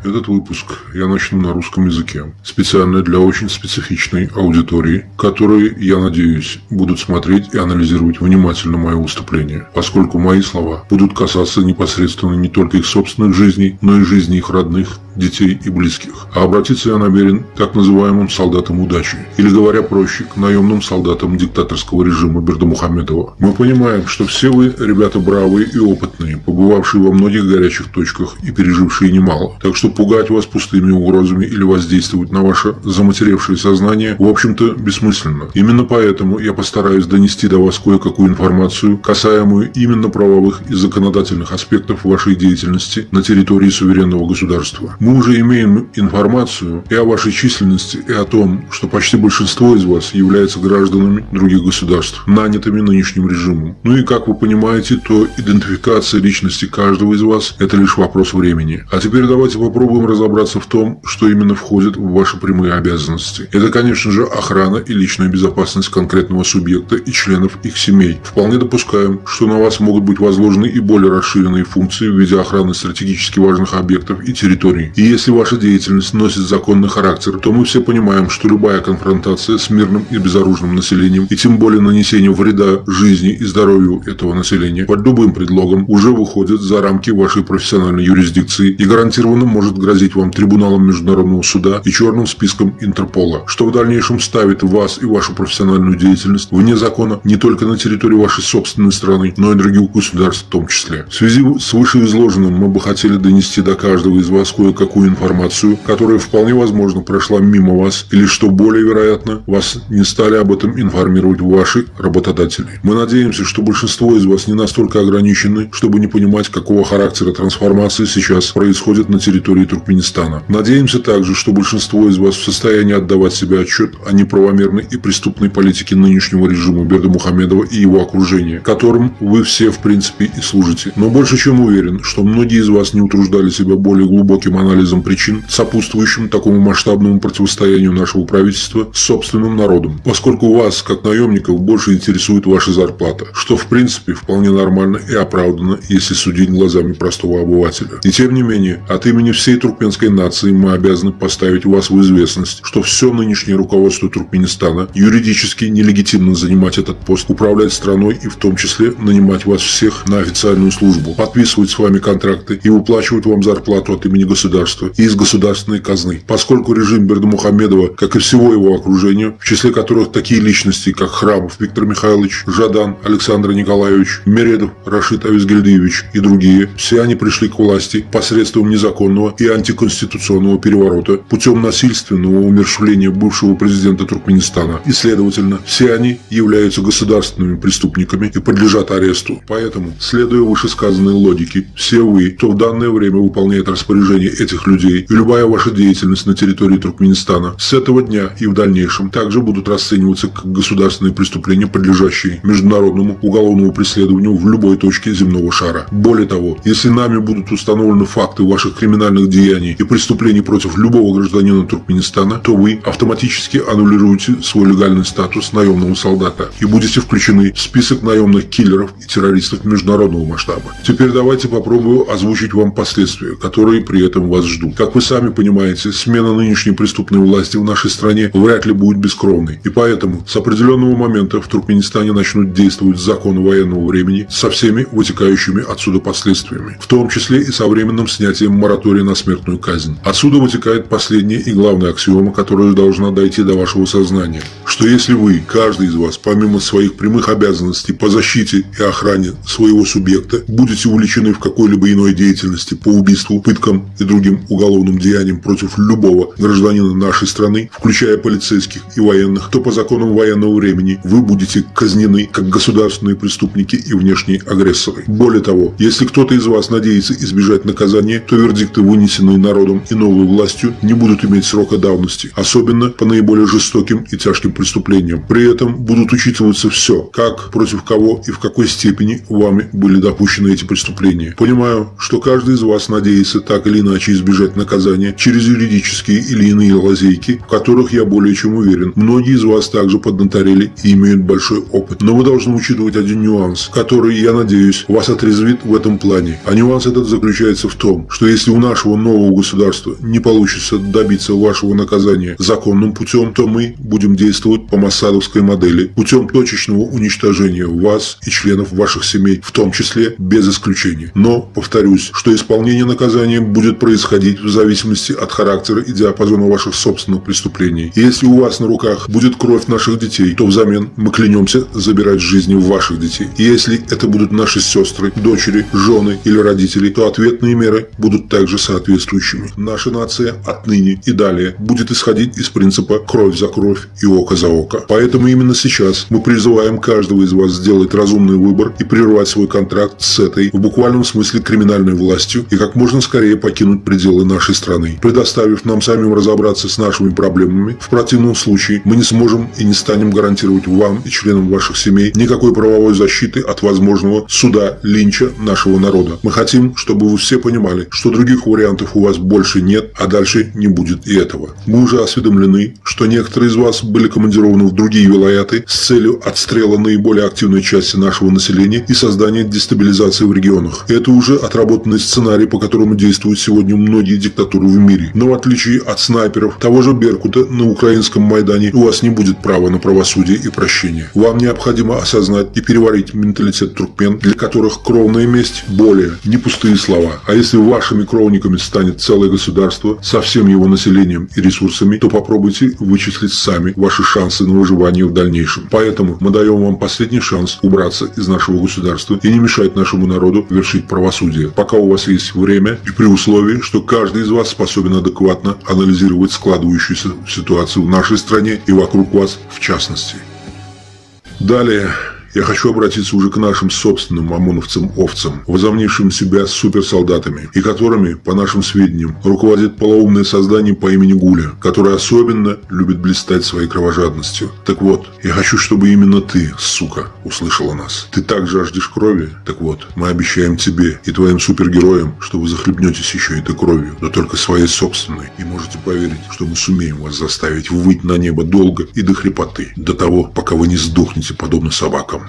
Этот выпуск я начну на русском языке, специально для очень специфичной аудитории, которые, я надеюсь, будут смотреть и анализировать внимательно мое выступление, поскольку мои слова будут касаться непосредственно не только их собственных жизней, но и жизни их родных, детей и близких. А обратиться я намерен к так называемым солдатам удачи, или, говоря проще, к наемным солдатам диктаторского режима Бердымухамедова. Мы понимаем, что все вы ребята бравые и опытные, побывавшие во многих горячих точках и пережившие немало. Так что пугать вас пустыми угрозами или воздействовать на ваше заматеревшее сознание, в общем-то, бессмысленно. Именно поэтому я постараюсь донести до вас кое-какую информацию, касаемую именно правовых и законодательных аспектов вашей деятельности на территории суверенного государства. Мы уже имеем информацию и о вашей численности, и о том, что почти большинство из вас является гражданами других государств, нанятыми нынешним режимом. Ну и, как вы понимаете, то идентификация личности каждого из вас – это лишь вопрос времени. А теперь давайте попробуем разобраться в том, что именно входит в ваши прямые обязанности. Это, конечно же, охрана и личная безопасность конкретного субъекта и членов их семей. Вполне допускаем, что на вас могут быть возложены и более расширенные функции в виде охраны стратегически важных объектов и территорий. И если ваша деятельность носит законный характер, то мы все понимаем, что любая конфронтация с мирным и безоружным населением, и тем более нанесение вреда жизни и здоровью этого населения под любым предлогом уже выходит за рамки вашей профессиональной юрисдикции и гарантированно может грозить вам трибуналом Международного суда и черным списком Интерпола, что в дальнейшем ставит вас и вашу профессиональную деятельность вне закона не только на территории вашей собственной страны, но и других государств в том числе. В связи с вышеизложенным мы бы хотели донести до каждого из вас кое-какую информацию, которая вполне возможно прошла мимо вас, или, что более вероятно, вас не стали об этом информировать ваши работодатели. Мы надеемся, что большинство из вас не настолько ограничены, чтобы не понимать, какого характера трансформации сейчас происходит на территории Туркменистана. Надеемся также, что большинство из вас в состоянии отдавать себе отчет о неправомерной и преступной политике нынешнего режима Бердымухамедова и его окружения, которым вы все в принципе и служите. Но больше чем уверен, что многие из вас не утруждали себя более глубоким анализом причин, сопутствующим такому масштабному противостоянию нашего правительства с собственным народом, поскольку вас, как наемников, больше интересует ваша зарплата, что в принципе вполне нормально и оправданно, если судить глазами простого обывателя. И тем не менее, от имени всей туркменской нации мы обязаны поставить вас в известность, что все нынешнее руководство Туркменистана юридически нелегитимно занимать этот пост, управлять страной и в том числе нанимать вас всех на официальную службу, подписывать с вами контракты и выплачивать вам зарплату от имени государства и из государственной казны, поскольку режим Бердымухамедова, как и всего его окружения, в числе которых такие личности, как Храмов Виктор Михайлович, Жадан Александр Николаевич, Мередов Рашид Авизгельдиевич и другие, все они пришли к власти посредством незаконного и антиконституционного переворота, путем насильственного умерщвления бывшего президента Туркменистана, и, следовательно, все они являются государственными преступниками и подлежат аресту. Поэтому, следуя вышесказанной логике, все вы, кто в данное время выполняет распоряжение этих людей, и любая ваша деятельность на территории Туркменистана с этого дня и в дальнейшем также будут расцениваться как государственные преступления, подлежащие международному уголовному преследованию в любой точке земного шара. Более того, если нами будут установлены факты ваших криминальных деяний и преступлений против любого гражданина Туркменистана, то вы автоматически аннулируете свой легальный статус наемного солдата и будете включены в список наемных киллеров и террористов международного масштаба. Теперь давайте попробую озвучить вам последствия, которые при этом вас ждут. Как вы сами понимаете, смена нынешней преступной власти в нашей стране вряд ли будет бескровной. И поэтому с определенного момента в Туркменистане начнут действовать законы военного времени со всеми вытекающими отсюда последствиями, в том числе и со временным снятием моратория на смертную казнь. Отсюда вытекает последняя и главная аксиома, которая должна дойти до вашего сознания, что если вы, каждый из вас, помимо своих прямых обязанностей по защите и охране своего субъекта, будете увлечены в какой-либо иной деятельности по убийству, пыткам и другим уголовным деяниям против любого гражданина нашей страны, включая полицейских и военных, то по законам военного времени вы будете казнены как государственные преступники и внешние агрессоры. Более того, если кто-то из вас надеется избежать наказания, то вердикты, вынесенные народом и новой властью, не будут иметь срока давности, особенно по наиболее жестоким и тяжким преступлениям. При этом будут учитываться все, как, против кого и в какой степени вами были допущены эти преступления. Понимаю, что каждый из вас надеется так или иначе избежать наказания через юридические или иные лазейки, в которых, я более чем уверен, многие из вас также поднаторели и имеют большой опыт. Но вы должны учитывать один нюанс, который, я надеюсь, вас отрезвит в этом плане. А нюанс этот заключается в том, что если у нашего нового государства не получится добиться вашего наказания законным путем, то мы будем действовать по моссадовской модели, путем точечного уничтожения вас и членов ваших семей, в том числе без исключения. Но, повторюсь, что исполнение наказания будет происходить в зависимости от характера и диапазона ваших собственных преступлений. И если у вас на руках будет кровь наших детей, то взамен мы клянемся забирать жизни ваших детей. И если это будут наши сестры, дочери, жены или родители, то ответные меры будут также соответствующими. Наша нация отныне и далее будет исходить из принципа «кровь за кровь и око за око». Поэтому именно сейчас мы призываем каждого из вас сделать разумный выбор и прервать свой контракт с этой, в буквальном смысле, криминальной властью и как можно скорее покинуть пределы нашей страны, предоставив нам самим разобраться с нашими проблемами. В противном случае мы не сможем и не станем гарантировать вам и членам ваших семей никакой правовой защиты от возможного суда линча нашего народа. Мы хотим, чтобы вы все понимали, что других вариантов у вас больше нет, а дальше не будет и этого. Мы уже осведомлены, что некоторые из вас были командированы в другие вилаяты с целью отстрела наиболее активной части нашего населения и создания дестабилизации в регионах. Это уже отработанный сценарий, по которому действуют сегодня многие диктатуры в мире. Но в отличие от снайперов того же Беркута на украинском Майдане, у вас не будет права на правосудие и прощение. Вам необходимо осознать и переварить менталитет туркмен, для которых кровная месть более не пустые слова. А если вашими кровниками станет целое государство со всем его населением и ресурсами, то попробуйте вычислить сами ваши шансы на выживание в дальнейшем. Поэтому мы даем вам последний шанс убраться из нашего государства и не мешать нашему народу вершить правосудие, пока у вас есть время и при условии, что каждый из вас способен адекватно анализировать складывающуюся ситуацию в нашей стране и вокруг вас в частности. Далее я хочу обратиться уже к нашим собственным ОМОНовцам-овцам, возомнившим себя суперсолдатами, и которыми, по нашим сведениям, руководит полоумное создание по имени Гуля, которое особенно любит блистать своей кровожадностью. Так вот, я хочу, чтобы именно ты, сука, услышала нас. Ты так жаждешь крови? Так вот, мы обещаем тебе и твоим супергероям, что вы захлебнетесь еще этой кровью, но только своей собственной. И можете поверить, что мы сумеем вас заставить выть на небо долго и до хрипоты, до того, пока вы не сдохнете подобно собакам.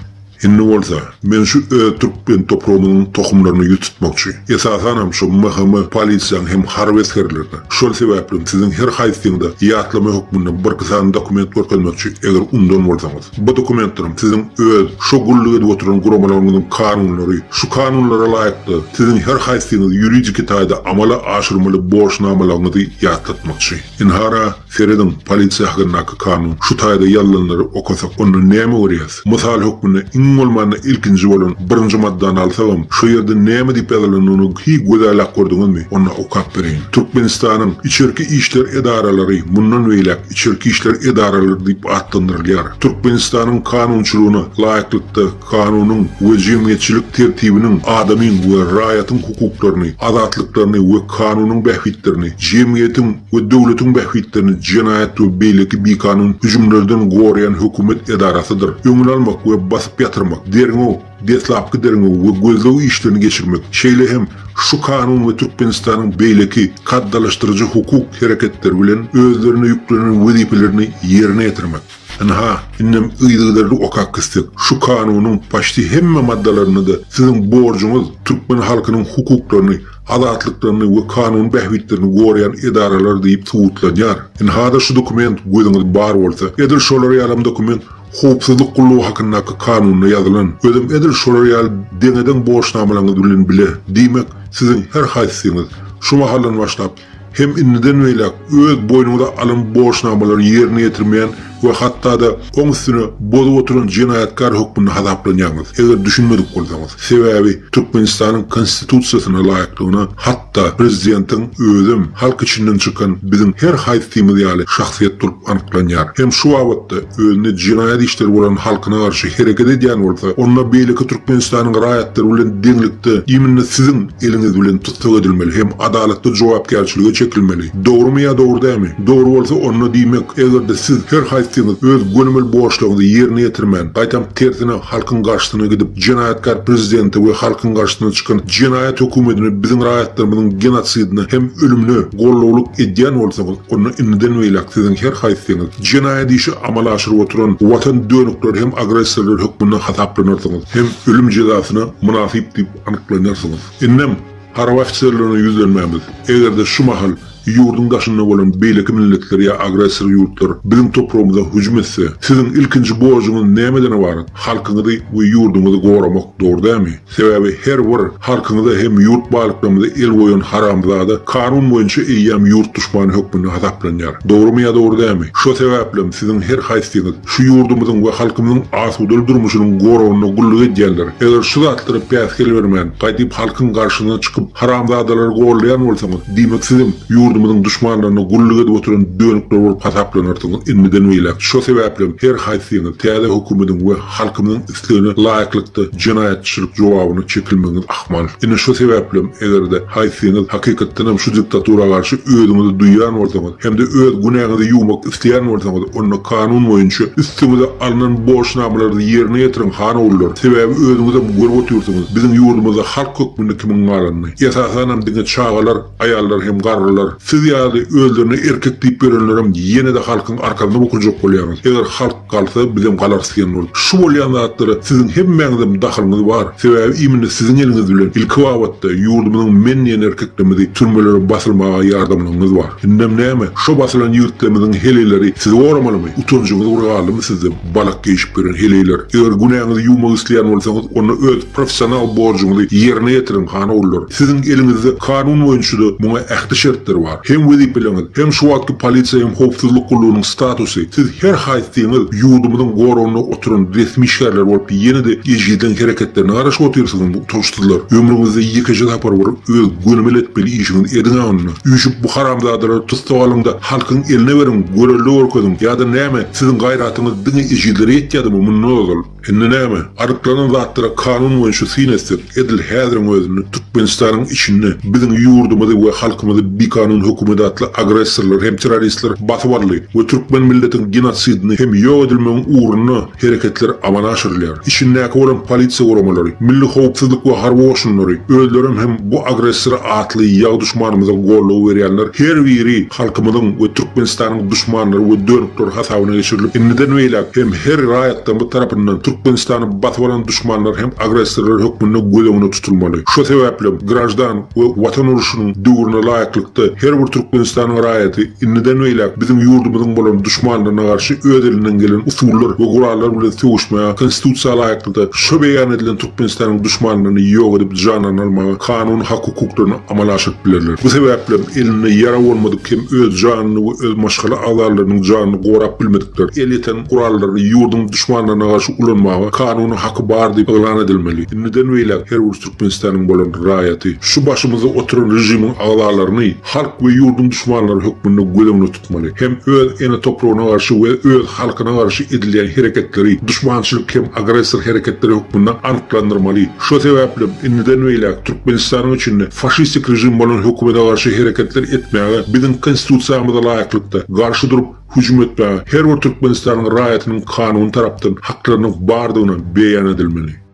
Иннуолта, мен şu Türkmen toprağının tohumlarını yututmakçı. Esasen şu mahkeme polisiyan hem harvetkerlerine. Şol sebeplen sizin her haysiyinde yatlama hükmünde bir kısan dokument verkenmekçi eğer undan olsanız. Bu dokumentlerim sizin öz şu gulluğu oturan kuramalarının kanunları, şu kanunlara layıklı sizin her haysiyinde yuridik itayda amala aşırmalı borçnamalarını yatlatmakçı. İnhara Feridin polisiya hakkındaki kanun şu tayda yallanları okusak onun neme uğrayız. Misal hükmüne ingolmanna ilkinci bolun birinci maddan alsağım şu yerde neme dip edilenini hi güzellik gördünüz mü? Ona okap vereyim. Türkmenistan'ın içerki işler idaraları bundan veylek içerki işler idaraları deyip adlandırılıyor. Türkmenistan'ın kanunçuluğuna layıklıkta kanunun ve cemiyetçilik tertibinin adamın ve rayetin hukuklarını, azatlıklarını ve kanunun behvitlerini, cemiyetin ve devletin behvitlerini cinayet ve beyleki bir kanun hücumlardan koruyan hükümet idarasıdır. Öngül almak ve basıp yatırmak, derin deslapkı derin ve gözlevi işlerini geçirmek. Şeyle hem şu kanun ve Türkmenistan'ın beyleki kaddalaştırıcı hukuk hareketleri bilen özlerine yüklenen vazifelerini yerine getirmek. Anha, innem ıydıgıdarlı okak kıstık. Şu kanunun başta hemme maddalarını da sizin borcunuz Türkmen halkının hukuklarını, azatlıklarını ve kanun behvitlerini koruyan idaralar deyip tuğutlanıyor. Anha şu dokument gözünüz bar olsa, edir şoları yalam dokument Hopsuzluk kulluğu hakkındaki kanununa yazılan, ödüm edir şoları yal deneden borçnamalarını bilen bile demek sizin her haysiyiniz şu mahallen başlap hem inniden veylek öz boynunda alın borçnamaları yerine getirmeyen ve hatta da onun üstüne bozu oturan cinayetkar hükmünü hazaplanyanız. Eğer düşünmedik olsanız. Sebebi Türkmenistan'ın konstitusyasına layıklığına hatta prezidentin özüm halk içinden çıkan bizim her haysiyimiz yani şahsiyet turup anıklanıyor. Hem şu vakitte özünde cinayet işleri olan halkına karşı hareket ediyen olsa onunla beyleki Türkmenistan'ın rayetleri bilen denlikte yeminle sizin eliniz bilen tutuk edilmeli. Hem adaletli cevapkarçılığı çekilmeli. Doğru mu ya doğru değil mi? Doğru olsa onunla demek eğer de siz her haysiyet haýsyňyz öz gönümel borçlaryňyzy ýerine ýetirmän, gaýtam tersine halkyň garşysyna gidip jenaýatkar prezidenti we halkyň garşysyna çykan jenaýat hökümetini biziň raýatlarymyzyň genosidini hem ölümni gollawlyk edýän bolsaňyz, onu inden weýlek siziň her haýsyňyz jenaýat işi amala aşyryp oturan watan dönükler hem agressorlar hökmüne hasaplanarsyňyz, hem ölüm jezasyna münasip diýip anyklanarsyňyz. Innem harba ofisiýerlerine ýüzlenmämiz. Egerde şu mahal yurdun daşında bolan beýleki milletler ya agressor yurtlar biziň toprağymyza hüjüm etse, siziň ilkinji borjuňyz nämeden ibaret? Halkyňyzy we yurduňyzy goramak dogry dämi? Sebebi her bir halkyňyza hem yurt balyklaryny el boýun haramzada kanun boýunça eýýäm yurt düşmany hökmüne hasaplanýar. Dogrymy ya dogry dämi? Şo sebäplen siziň her haýsyňyz şu yurdumyzyň we halkymyzyň asudyl durmuşynyň gorawyna gulluk edýärler. Eger şu zatlary päsgel bermän, gaýdyp halkyň garşyna çykyp haramzadalar gorlaýan bolsaňyz, diýmek sizin yurdumyzyň düşmanlaryna gulluk edip oturan dönükler bolup hasaplanarsyňyz. Inden weýlek şo sebäplen her haýsyňyz täze hökümetiň we halkymyzyň islegine laýyklykda jenaýatçylyk jogabyny çekilmegiň ahmal. Ine şo sebäplen egerde haýsyňyz hakykatdan hem şu diktatura garşy özüňizi duýýan bolsaňyz, hemde öz günahyňyzy ýuwmak isleýän bolsaňyz, onu kanun boýunça üstüňize alynan borçnamalardy ýerine ýetirin hanawlar. Sebebi özüňize görüp oturýarsyňyz. Biziň ýurdumyzda halk hökmünde kimiň garanyny. Esasan hem diňe çağalar, aýallar hem garrylar siz ýa-da özlerini erkek diýip berenler hem ýene de halkyň arkasyna bokurjak bolýarlar. Eger halk galsa bizim galarsyň bol. Şu bolýan zatlary siziň hemmeňizde daxylyňyz bar. Sebebi imini siziň eliňiz bilen ilk wagtda ýurdumyzyň menniýen erkeklerimizi türmelere basylmaga ýardamlaryňyz bar. Indem näme? Şo basylan ýurtlarymyzyň heleleri siz goramalymy? Utunjuňyz urgalymy sizde balak geýişip beren heleler? Eger günahyňyzy ýuwmak isleýän bolsaňyz, onu öz professional borjuňyzy ýerine ýetirin hanawlar. Siziň eliňizde kanun boýunça muňa ähdi şertler bar. Hem wezipeleňiz, hem şu wagtky polisiýa hem howpsuzlyk gullugynyň statusy. Siz her haýsyňyz ýurdumyzyň gorawyna oturan resmi şäherler bolup ýene-de ejiden hereketlerine garaşyp oturýarsyňyz bu toşdylar. Ömrüňizde ýekeje tapar borup öz gönümel etmeli işiňiz ediňe ony. Üýşüp bu haramzadalara tustawalyňda halkyň eline berin, görelli görkezin ýa-da näme? Siziň gaýratyňyz diňe ejidlere ýetýärmi? Muny ol. Indi näme? Arıklanan zatlara kanun boýunça synesdir. Edil häziriň özüni Türkmenistanyň içinde biziň ýurdumyzy we halkymyzy bir kanun hökümeti atly agressorlar hem terroristler batybarly we türkmen milletiň genosidini hem ýok edilmegiň uğruna hereketler amana aşyrylýar. İçindäki bolan polisiýa goramalary, milli howpsuzlyk we harby oşunlary özlerim hem bu agressora atly ýa düşmanymyza gollaw berýänler her biri halkymyzyň we Türkmenistanyň düşmanlary we dönükler hasabyna geçirilip inden weýlek hem her raýatdan bu tarapyndan Türkmenistanyň batwaran düşmanlar hem agressorlar hökmünde gölewyne tutulmaly. Şo sebäplen grajdan we watan uruşynyň döwrüne laýyklykda her bir Türkmenistanyň raýaty inden weýlek biziň ýurdumyzyň bolan düşmanlaryna garşy öz elinden gelen usullar we gurallar bilen töwüşmäge konstitusiýa laýyklykda şo beýan edilen Türkmenistanyň düşmanlaryny ýok edip janyny almaga kanun hak hukuklaryny amala aşyryp bilerler. Bu sebäplen eline ýara bolmadyk hem öz janyny we öz maşgala agalarynyň janyny gorap bilmedikler. Eliten gurallary ýurdun düşmanlaryna garşy ulanmaga kanuny haky bar diýip elan edilmeli. Inden weýlek her bir Türkmenistanyň bolan raýaty şu başymyza oturan rejimiň agalaryny halk we ýurdun düşmanlary hökmünde gölewyne tutmaly. Hem öz ene toprağına garşy we öz halkyna garşy edilýän hereketleri, düşmançylyk hem agressor hereketleri hökmünde anyklandyrmaly. Şo sebäplen inden weýlek Türkmenistanyň içinde faşistik rejim bolan hökümete garşy hereketler etmäge biziň konstitusiýamyza laýyklykda garşy durup hüjüm etmäge her bir Türkmenistanyň raýatynyň kanun tarapdan haklarynyň bardygyna beýan edilmeli.